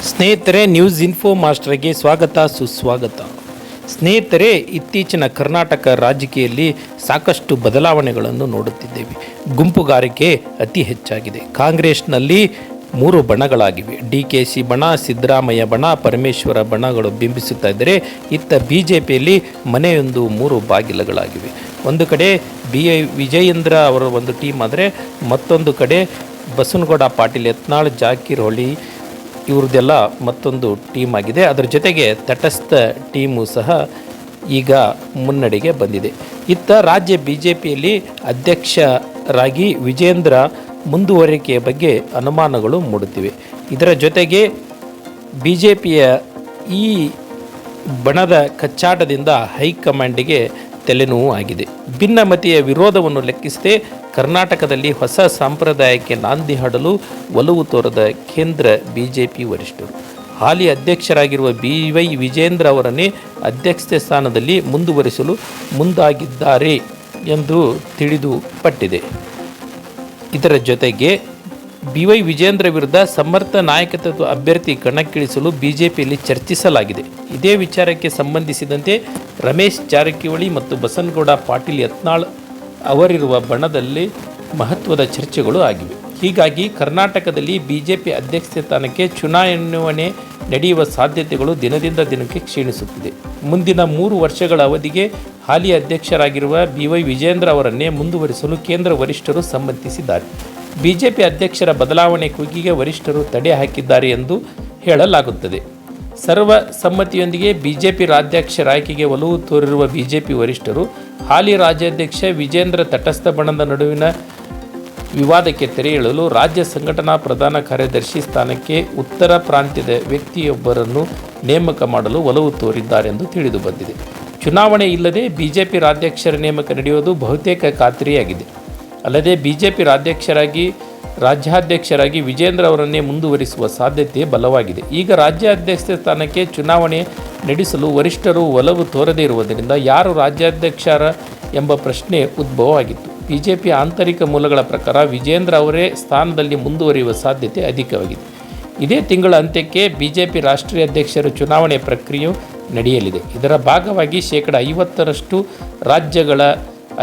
ಸ್ನೇಹಿತರೆ, news info ಮಾಸ್ಟರ್ಗೆ ಸ್ವಾಗತ ಸುಸ್ವಾಗತ. ಸ್ನೇಹಿತರೆ, ಇತ್ತೀಚಿನ ಕರ್ನಾಟಕ ರಾಜಕೀಯದಲ್ಲಿ ಸಾಕಷ್ಟು ಬದಲಾವಣೆಗಳನ್ನು ನೋಡುತ್ತಿದ್ದೇವೆ. ಗುಂಪುಗಾರಿಕೆ ಅತಿ ಹೆಚ್ಚಾಗಿದೆ. ಕಾಂಗ್ರೆಸ್ನಲ್ಲಿ 3 ಬಣಗಳಾಗಿವೆ. DKC ಬಣ, ಸಿದ್ದರಾಮಯ್ಯ ಬಣ, ಪರಮೇಶ್ವರ ಬಣಗಳು ಬಿಂಬಿಸುತ್ತಾ ಇದ್ದರೆ, ಇತ್ತ BJPಯಲ್ಲಿ ಮನೆಯೊಂದು 3 ಬಾಗಿಲುಗಳಾಗಿವೆ. ಒಂದು ಕಡೆ ವಿಜಯೇಂದ್ರ ಅವರ ಒಂದು ಟೀಮ್ ಆದರೆ, ಮತ್ತೊಂದು ಕಡೆ ಬಸನಗೌಡ ಪಾಟೀಲ್ ಯತ್ನಾಳ್, ಜಾಕೀರ್ ಹೊಳಿ ಇವ್ರದ್ದೆಲ್ಲ ಮತ್ತೊಂದು ಟೀಮ್ ಆಗಿದೆ. ಅದರ ಜೊತೆಗೆ ತಟಸ್ಥ ಟೀಮು ಸಹ ಈಗ ಮುನ್ನಡೆಗೆ ಬಂದಿದೆ. ಇತ್ತ ರಾಜ್ಯ BJPಯಲ್ಲಿ ಅಧ್ಯಕ್ಷರಾಗಿ ವಿಜೇಂದ್ರ ಮುಂದುವರಿಕೆಯ ಬಗ್ಗೆ ಅನುಮಾನಗಳು ಮೂಡುತ್ತಿವೆ. ಇದರ ಜೊತೆಗೆ BJPಯ ಈ ಬಣದ ಕಚ್ಚಾಟದಿಂದ ಹೈಕಮಾಂಡಿಗೆ ತಲೆನೋವು ಆಗಿದೆ. ಭಿನ್ನಮತೀಯ ವಿರೋಧವನ್ನು ಲೆಕ್ಕಿಸದೆ ಕರ್ನಾಟಕದಲ್ಲಿ ಹೊಸ ಸಂಪ್ರದಾಯಕ್ಕೆ ನಾಂದಿ ಹಾಡಲು ಒಲವು ತೋರದ ಕೇಂದ್ರ BJP ವರಿಷ್ಠರು ಹಾಲಿ ಅಧ್ಯಕ್ಷರಾಗಿರುವ BY ವಿಜೇಂದ್ರ ಅವರನ್ನೇ ಅಧ್ಯಕ್ಷ ಸ್ಥಾನದಲ್ಲಿ ಮುಂದುವರಿಸಲು ಮುಂದಾಗಿದ್ದಾರೆ ಎಂದು ತಿಳಿದು ಪಟ್ಟಿದೆ. ಇದರ ಜೊತೆಗೆ BY ವಿಜೇಂದ್ರ ವಿರುದ್ಧ ಸಮರ್ಥ ನಾಯಕತ್ವ ಅಭ್ಯರ್ಥಿ ಕಣಕ್ಕಿಳಿಸಲು BJPಯಲ್ಲಿ ಚರ್ಚಿಸಲಾಗಿದೆ. ಇದೇ ವಿಚಾರಕ್ಕೆ ಸಂಬಂಧಿಸಿದಂತೆ ರಮೇಶ್ ಜಾರಕಿಹೊಳಿ ಮತ್ತು ಬಸನಗೌಡ ಪಾಟೀಲ್ ಯತ್ನಾಳ್ ಅವರಿರುವ ಬಣದಲ್ಲಿ ಮಹತ್ವದ ಚರ್ಚೆಗಳು ಆಗಿವೆ. ಹೀಗಾಗಿ ಕರ್ನಾಟಕದಲ್ಲಿ BJP ಅಧ್ಯಕ್ಷ ಸ್ಥಾನಕ್ಕೆ ಚುನಾವಣೆ ನಡೆಯುವ ಸಾಧ್ಯತೆಗಳು ದಿನದಿಂದ ದಿನಕ್ಕೆ ಕ್ಷೀಣಿಸುತ್ತಿದೆ. ಮುಂದಿನ 3 ವರ್ಷಗಳ ಅವಧಿಗೆ ಹಾಲಿ ಅಧ್ಯಕ್ಷರಾಗಿರುವ BY ವಿಜೇಂದ್ರ ಅವರನ್ನೇ ಮುಂದುವರಿಸಲು ಕೇಂದ್ರ ವರಿಷ್ಠರು ಸಮ್ಮತಿಸಿದ್ದಾರೆ. BJP ಅಧ್ಯಕ್ಷರ ಬದಲಾವಣೆ ಕೂಗಿಗೆ ವರಿಷ್ಠರು ತಡೆ ಹಾಕಿದ್ದಾರೆ ಎಂದು ಹೇಳಲಾಗುತ್ತದೆ. ಸರ್ವ ಸಮ್ಮತಿಯೊಂದಿಗೆ BJP ರಾಜ್ಯಾಧ್ಯಕ್ಷರ ಆಯ್ಕೆಗೆ ಒಲವು ತೋರಿರುವ BJP ವರಿಷ್ಠರು ಹಾಲಿ ರಾಜ್ಯಾಧ್ಯಕ್ಷ ವಿಜೇಂದ್ರ ತಟಸ್ಥ ಬಣದ ನಡುವಿನ ವಿವಾದಕ್ಕೆ ತೆರೆ ಎಳೆಯಲು ರಾಜ್ಯ ಸಂಘಟನಾ ಪ್ರಧಾನ ಕಾರ್ಯದರ್ಶಿ ಸ್ಥಾನಕ್ಕೆ ಉತ್ತರ ಪ್ರಾಂತ್ಯದ ವ್ಯಕ್ತಿಯೊಬ್ಬರನ್ನು ನೇಮಕ ಮಾಡಲು ಒಲವು ತೋರಿದ್ದಾರೆಂದು ತಿಳಿದು ಬಂದಿದೆ. ಚುನಾವಣೆ ಇಲ್ಲದೆ BJP ರಾಜ್ಯಾಧ್ಯಕ್ಷರ ನೇಮಕ ನಡೆಯುವುದು ಬಹುತೇಕ ಖಾತ್ರಿಯಾಗಿದೆ. ಅಲ್ಲದೆ BJP ರಾಜ್ಯಾಧ್ಯಕ್ಷರಾಗಿ ವಿಜೇಂದ್ರ ಅವರನ್ನೇ ಮುಂದುವರಿಸುವ ಸಾಧ್ಯತೆ ಬಲವಾಗಿದೆ. ಈಗ ರಾಜ್ಯಾಧ್ಯಕ್ಷ ಸ್ಥಾನಕ್ಕೆ ಚುನಾವಣೆ ನಡೆಸಲು ವರಿಷ್ಠರು ಒಲವು ತೋರದೇ ಇರುವುದರಿಂದ ಯಾರು ರಾಜ್ಯಾಧ್ಯಕ್ಷರ ಎಂಬ ಪ್ರಶ್ನೆ ಉದ್ಭವವಾಗಿತ್ತು. BJP ಆಂತರಿಕ ಮೂಲಗಳ ಪ್ರಕಾರ ವಿಜೇಂದ್ರ ಅವರೇ ಸ್ಥಾನದಲ್ಲಿ ಮುಂದುವರಿಯುವ ಸಾಧ್ಯತೆ ಅಧಿಕವಾಗಿದೆ. ಇದೇ ತಿಂಗಳ ಅಂತ್ಯಕ್ಕೆ BJP ರಾಷ್ಟ್ರೀಯ ಅಧ್ಯಕ್ಷರ ಚುನಾವಣೆ ಪ್ರಕ್ರಿಯೆಯು ನಡೆಯಲಿದೆ. ಇದರ ಭಾಗವಾಗಿ 50% ರಾಜ್ಯಗಳ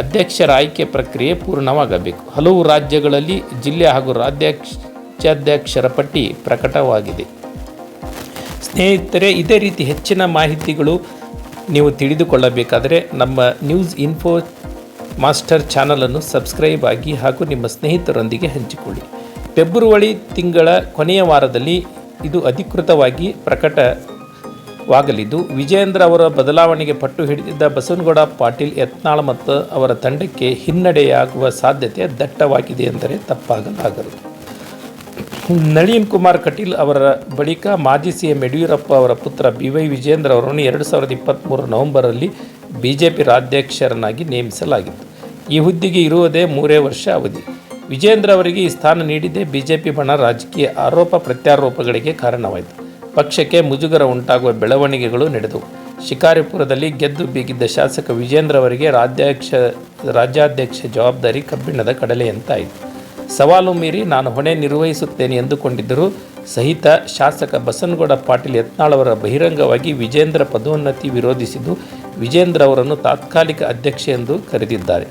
ಅಧ್ಯಕ್ಷರ ಆಯ್ಕೆ ಪ್ರಕ್ರಿಯೆ ಪೂರ್ಣವಾಗಬೇಕು. ಹಲವು ರಾಜ್ಯಗಳಲ್ಲಿ ಜಿಲ್ಲೆ ಹಾಗೂ ರಾಜ್ಯಾಧ್ಯಕ್ಷರ ಪಟ್ಟಿ ಪ್ರಕಟವಾಗಿದೆ. ಸ್ನೇಹಿತರೆ, ಇದೇ ರೀತಿ ಹೆಚ್ಚಿನ ಮಾಹಿತಿಗಳು ನೀವು ತಿಳಿದುಕೊಳ್ಳಬೇಕಾದರೆ ನಮ್ಮ ನ್ಯೂಸ್ ಇನ್ಫೋ ಮಾಸ್ಟರ್ ಚಾನಲನ್ನು ಸಬ್ಸ್ಕ್ರೈಬ್ ಆಗಿ ಹಾಗೂ ನಿಮ್ಮ ಸ್ನೇಹಿತರೊಂದಿಗೆ ಹಂಚಿಕೊಳ್ಳಿ. ಫೆಬ್ರವರಿ ತಿಂಗಳ ಕೊನೆಯ ವಾರದಲ್ಲಿ ಇದು ಅಧಿಕೃತವಾಗಿ ಪ್ರಕಟವಾಗಲಿದ್ದು, ವಿಜೇಂದ್ರ ಅವರ ಬದಲಾವಣೆಗೆ ಪಟ್ಟು ಹಿಡಿದಿದ್ದ ಬಸನಗೌಡ ಪಾಟೀಲ್ ಯತ್ನಾಳ್ ಮತ್ತು ಅವರ ತಂಡಕ್ಕೆ ಹಿನ್ನಡೆಯಾಗುವ ಸಾಧ್ಯತೆ ದಟ್ಟವಾಗಿದೆ ಎಂದರೆ ತಪ್ಪಾಗಲಾಗದು. ನಳಿನ್ ಕುಮಾರ್ ಕಟೀಲ್ ಅವರ ಬಳಿಕ ಮಾಜಿ CM ಯಡಿಯೂರಪ್ಪ ಅವರ ಪುತ್ರ BY ವಿಜೇಂದ್ರ ಅವರನ್ನು 2023 ನವೆಂಬರಲ್ಲಿ BJP ರಾಜ್ಯಾಧ್ಯಕ್ಷರನ್ನಾಗಿ ನೇಮಿಸಲಾಗಿತ್ತು. ಈ ಹುದ್ದೆಗೆ ಇರುವುದೇ 3 ವರ್ಷ ಅವಧಿ. ವಿಜೇಂದ್ರ ಅವರಿಗೆ ಈ ಸ್ಥಾನ ನೀಡಿದ್ದೇ BJP ಬಣ ರಾಜಕೀಯ ಆರೋಪ ಪ್ರತ್ಯಾರೋಪಗಳಿಗೆ ಕಾರಣವಾಯಿತು. ಪಕ್ಷಕ್ಕೆ ಮುಜುಗರ ಉಂಟಾಗುವ ಬೆಳವಣಿಗೆಗಳು ನಡೆದವು. ಶಿಕಾರಿಪುರದಲ್ಲಿ ಗೆದ್ದು ಬೀಗಿದ್ದ ಶಾಸಕ ವಿಜೇಂದ್ರ ಅವರಿಗೆ ರಾಜ್ಯಾಧ್ಯಕ್ಷ ಜವಾಬ್ದಾರಿ ಕಬ್ಬಿಣದ ಕಡಲೆಯಂತಾಯಿತು. ಸವಾಲು ಮೀರಿ ನಾನು ಹೊಣೆ ನಿರ್ವಹಿಸುತ್ತೇನೆ ಎಂದುಕೊಂಡಿದ್ದರೂ ಸಹಿತ ಶಾಸಕ ಬಸನಗೌಡ ಪಾಟೀಲ್ ಯತ್ನಾಳ್ ಅವರ ಬಹಿರಂಗವಾಗಿ ವಿಜೇಂದ್ರ ಪದೋನ್ನತಿ ವಿರೋಧಿಸಿದ್ದು ವಿಜೇಂದ್ರ ಅವರನ್ನು ತಾತ್ಕಾಲಿಕ ಅಧ್ಯಕ್ಷ ಎಂದು ಕರೆದಿದ್ದಾರೆ.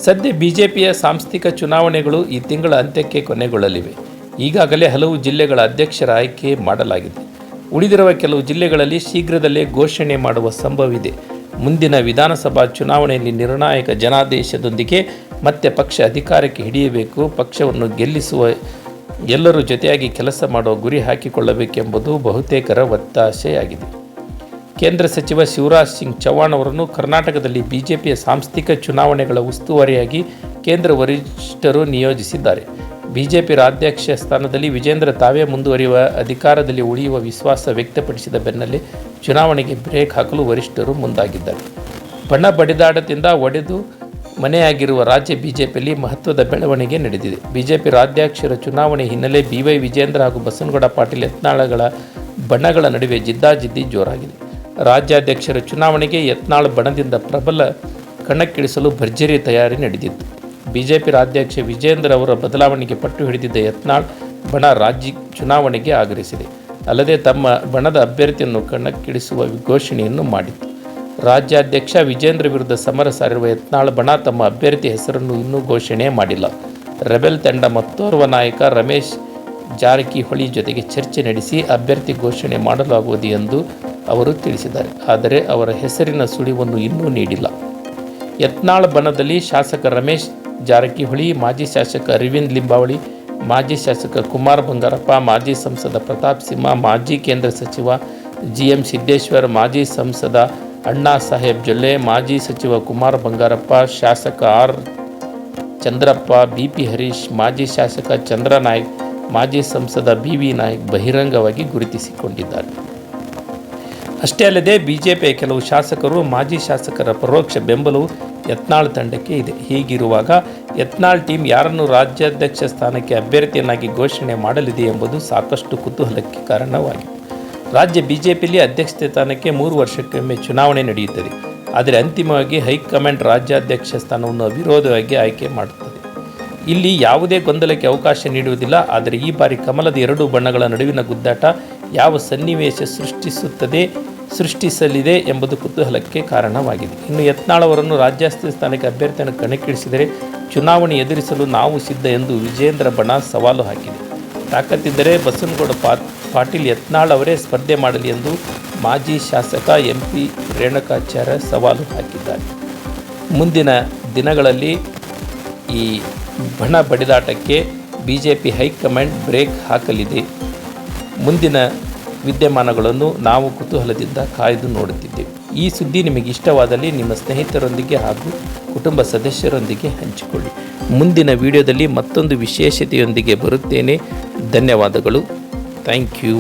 ಸದ್ಯ BJPಯ ಸಾಂಸ್ಥಿಕ ಚುನಾವಣೆಗಳು ಈ ತಿಂಗಳ ಅಂತ್ಯಕ್ಕೆ ಕೊನೆಗೊಳ್ಳಲಿವೆ. ಈಗಾಗಲೇ ಹಲವು ಜಿಲ್ಲೆಗಳ ಅಧ್ಯಕ್ಷರ ಆಯ್ಕೆ ಮಾಡಲಾಗಿದೆ. ಉಳಿದಿರುವ ಕೆಲವು ಜಿಲ್ಲೆಗಳಲ್ಲಿ ಶೀಘ್ರದಲ್ಲೇ ಘೋಷಣೆ ಮಾಡುವ ಸಂಭವವಿದೆ. ಮುಂದಿನ ವಿಧಾನಸಭಾ ಚುನಾವಣೆಯಲ್ಲಿ ನಿರ್ಣಾಯಕ ಜನಾದೇಶದೊಂದಿಗೆ ಮತ್ತೆ ಪಕ್ಷ ಅಧಿಕಾರಕ್ಕೆ ಹಿಡಿಯಬೇಕು. ಪಕ್ಷವನ್ನು ಗೆಲ್ಲಿಸುವ ಎಲ್ಲರೂ ಜೊತೆಯಾಗಿ ಕೆಲಸ ಮಾಡುವ ಗುರಿ ಹಾಕಿಕೊಳ್ಳಬೇಕೆಂಬುದು ಬಹುತೇಕರ ಒತ್ತಾಸೆಯಾಗಿದೆ. ಕೇಂದ್ರ ಸಚಿವ ಶಿವರಾಜ್ ಸಿಂಗ್ ಚೌಹಾಣ್ ಅವರನ್ನು ಕರ್ನಾಟಕದಲ್ಲಿ BJPಯ ಸಾಂಸ್ಥಿಕ ಚುನಾವಣೆಗಳ ಉಸ್ತುವಾರಿಯಾಗಿ ಕೇಂದ್ರ ವರಿಷ್ಠರು ನಿಯೋಜಿಸಿದ್ದಾರೆ. BJP ರಾಜ್ಯಾಧ್ಯಕ್ಷ ಸ್ಥಾನದಲ್ಲಿ ವಿಜೇಂದ್ರ ತಾವೇ ಮುಂದುವರಿಯುವ ಅಧಿಕಾರದಲ್ಲಿ ಉಳಿಯುವ ವಿಶ್ವಾಸ ವ್ಯಕ್ತಪಡಿಸಿದ ಬೆನ್ನಲ್ಲೇ ಚುನಾವಣೆಗೆ ಬ್ರೇಕ್ ಹಾಕಲು ವರಿಷ್ಠರು ಮುಂದಾಗಿದ್ದಾರೆ. ಬಣ ಬಡಿದಾಟದಿಂದ ಒಡೆದು ಮನೆಯಾಗಿರುವ ರಾಜ್ಯ BJPಯಲ್ಲಿ ಮಹತ್ವದ ಬೆಳವಣಿಗೆ ನಡೆದಿದೆ. BJP ರಾಜ್ಯಾಧ್ಯಕ್ಷರ ಚುನಾವಣೆ ಹಿನ್ನೆಲೆ BY ವಿಜೇಂದ್ರ ಹಾಗೂ ಬಸನಗೌಡ ಪಾಟೀಲ್ ಯತ್ನಾಳ್ಗಳ ಬಣಗಳ ನಡುವೆ ಜಿದ್ದಾಜಿದ್ದಿ ಜೋರಾಗಿದೆ. ರಾಜ್ಯಾಧ್ಯಕ್ಷರ ಚುನಾವಣೆಗೆ ಯತ್ನಾಳ್ ಬಣದಿಂದ ಪ್ರಬಲ ಕಣಕ್ಕಿಳಿಸಲು ಭರ್ಜರಿ ತಯಾರಿ ನಡೆದಿತ್ತು. BJP ರಾಜ್ಯಾಧ್ಯಕ್ಷ ವಿಜೇಂದ್ರ ಅವರ ಬದಲಾವಣೆಗೆ ಪಟ್ಟು ಹಿಡಿದಿದ್ದ ಯತ್ನಾಳ್ ಬಣ ರಾಜ್ಯ ಚುನಾವಣೆಗೆ ಆಗ್ರಹಿಸಿದೆ. ಅಲ್ಲದೆ ತಮ್ಮ ಬಣದ ಅಭ್ಯರ್ಥಿಯನ್ನು ಕಣಕ್ಕಿಳಿಸುವ ಘೋಷಣೆಯನ್ನು ಮಾಡಿತು. ರಾಜ್ಯಾಧ್ಯಕ್ಷ ವಿಜೇಂದ್ರ ವಿರುದ್ಧ ಸಮರ ಸಾರಿರುವ ಯತ್ನಾಳ್ ಬಣ ತಮ್ಮ ಅಭ್ಯರ್ಥಿ ಹೆಸರನ್ನು ಇನ್ನೂ ಘೋಷಣೆ ಮಾಡಿಲ್ಲ. ರೆಬೆಲ್ ತಂಡ ಮತ್ತೋರ್ವ ನಾಯಕ ರಮೇಶ್ ಜಾರಕಿಹೊಳಿ ಜೊತೆಗೆ ಚರ್ಚೆ ನಡೆಸಿ ಅಭ್ಯರ್ಥಿ ಘೋಷಣೆ ಮಾಡಲಾಗುವುದು ಎಂದು ಅವರು ತಿಳಿಸಿದ್ದಾರೆ. ಆದರೆ ಅವರ ಹೆಸರಿನ ಸುಳಿವನ್ನು ಇನ್ನೂ ನೀಡಿಲ್ಲ. ಯತ್ನಾಳ್ ಬಣದಲ್ಲಿ ಶಾಸಕ ರಮೇಶ್ ಜಾರಕಿಹೊಳಿ, ಮಾಜಿ ಶಾಸಕ ಅರವಿಂದ್ ಲಿಂಬಾವಳಿ, ಮಾಜಿ ಶಾಸಕ ಕುಮಾರ್ ಬಂಗಾರಪ್ಪ, ಮಾಜಿ ಸಂಸದ ಪ್ರತಾಪ್ ಸಿಂಹ, ಮಾಜಿ ಕೇಂದ್ರ ಸಚಿವ GM ಸಿದ್ದೇಶ್ವರ್, ಮಾಜಿ ಸಂಸದ ಅಣ್ಣಾ ಸಾಹೇಬ್ ಜೊಲ್ಲೆ, ಮಾಜಿ ಸಚಿವ ಕುಮಾರ್ ಬಂಗಾರಪ್ಪ, ಶಾಸಕ R ಚಂದ್ರಪ್ಪ, BP ಹರೀಶ್, ಮಾಜಿ ಶಾಸಕ ಚಂದ್ರನಾಯ್ಕ್, ಮಾಜಿ ಸಂಸದ BV ನಾಯ್ಕ್ ಬಹಿರಂಗವಾಗಿ ಗುರುತಿಸಿಕೊಂಡಿದ್ದಾರೆ. ಅಷ್ಟೇ ಅಲ್ಲದೆ ಬಿಜೆಪಿಯ ಕೆಲವು ಶಾಸಕರು, ಮಾಜಿ ಶಾಸಕರ ಪರೋಕ್ಷ ಬೆಂಬಲವು ಯತ್ನಾಳ್ ತಂಡಕ್ಕೆ ಇದೆ. ಹೀಗಿರುವಾಗ ಯತ್ನಾಳ್ ಟೀಮ್ ಯಾರನ್ನು ರಾಜ್ಯಾಧ್ಯಕ್ಷ ಸ್ಥಾನಕ್ಕೆ ಅಭ್ಯರ್ಥಿಯನ್ನಾಗಿ ಘೋಷಣೆ ಮಾಡಲಿದೆ ಎಂಬುದು ಸಾಕಷ್ಟು ಕುತೂಹಲಕ್ಕೆ ಕಾರಣವಾಗಿದೆ. ರಾಜ್ಯ ಬಿಜೆಪಿಯಲ್ಲಿ ಅಧ್ಯಕ್ಷ ಸ್ಥಾನಕ್ಕೆ 3 ವರ್ಷಕ್ಕೊಮ್ಮೆ ಚುನಾವಣೆ ನಡೆಯುತ್ತದೆ. ಆದರೆ ಅಂತಿಮವಾಗಿ ಹೈಕಮಾಂಡ್ ರಾಜ್ಯಾಧ್ಯಕ್ಷ ಸ್ಥಾನವನ್ನು ಅವಿರೋಧವಾಗಿ ಆಯ್ಕೆ ಮಾಡುತ್ತದೆ. ಇಲ್ಲಿ ಯಾವುದೇ ಗೊಂದಲಕ್ಕೆ ಅವಕಾಶ ನೀಡುವುದಿಲ್ಲ. ಆದರೆ ಈ ಬಾರಿ ಕಮಲದ 2 ಬಣ್ಣಗಳ ನಡುವಿನ ಗುದ್ದಾಟ ಯಾವ ಸನ್ನಿವೇಶ ಸೃಷ್ಟಿಸಲಿದೆ ಎಂಬುದು ಕುತೂಹಲಕ್ಕೆ ಕಾರಣವಾಗಿದೆ. ಇನ್ನು ಯತ್ನಾಳ್ ಅವರನ್ನು ರಾಜ್ಯಾಧ್ಯಕ್ಷ ಸ್ಥಾನಕ್ಕೆ ಅಭ್ಯರ್ಥಿಯನ್ನು ಕಣಕ್ಕಿಳಿಸಿದರೆ ಚುನಾವಣೆ ಎದುರಿಸಲು ನಾವು ಸಿದ್ಧ ಎಂದು ವಿಜೇಂದ್ರ ಬಣ ಸವಾಲು ಹಾಕಿದೆ. ತಾಕತ್ತಿದ್ದರೆ ಬಸನಗೌಡ ಪಾಟೀಲ್ ಯತ್ನಾಳ್ ಅವರೇ ಸ್ಪರ್ಧೆ ಮಾಡಲಿ ಎಂದು ಮಾಜಿ ಶಾಸಕ MP ರೇಣುಕಾಚಾರ್ಯ ಸವಾಲು ಹಾಕಿದ್ದಾರೆ. ಮುಂದಿನ ದಿನಗಳಲ್ಲಿ ಈ ಬಣ ಬಡಿದಾಟಕ್ಕೆ ಬಿಜೆಪಿ ಹೈಕಮಾಂಡ್ ಬ್ರೇಕ್ ಹಾಕಲಿದೆ. ಮುಂದಿನ ವಿದ್ಯಮಾನಗಳನ್ನು ನಾವು ಕುತೂಹಲದಿಂದ ಕಾಯ್ದು ನೋಡುತ್ತಿದ್ದೇವೆ. ಈ ಸುದ್ದಿ ನಿಮಗೆ ಇಷ್ಟವಾದಲ್ಲಿ ನಿಮ್ಮ ಸ್ನೇಹಿತರೊಂದಿಗೆ ಹಾಗೂ ಕುಟುಂಬ ಸದಸ್ಯರೊಂದಿಗೆ ಹಂಚಿಕೊಳ್ಳಿ. ಮುಂದಿನ ವಿಡಿಯೋದಲ್ಲಿ ಮತ್ತೊಂದು ವಿಶೇಷತೆಯೊಂದಿಗೆ ಬರುತ್ತೇನೆ. ಧನ್ಯವಾದಗಳು. Thank you.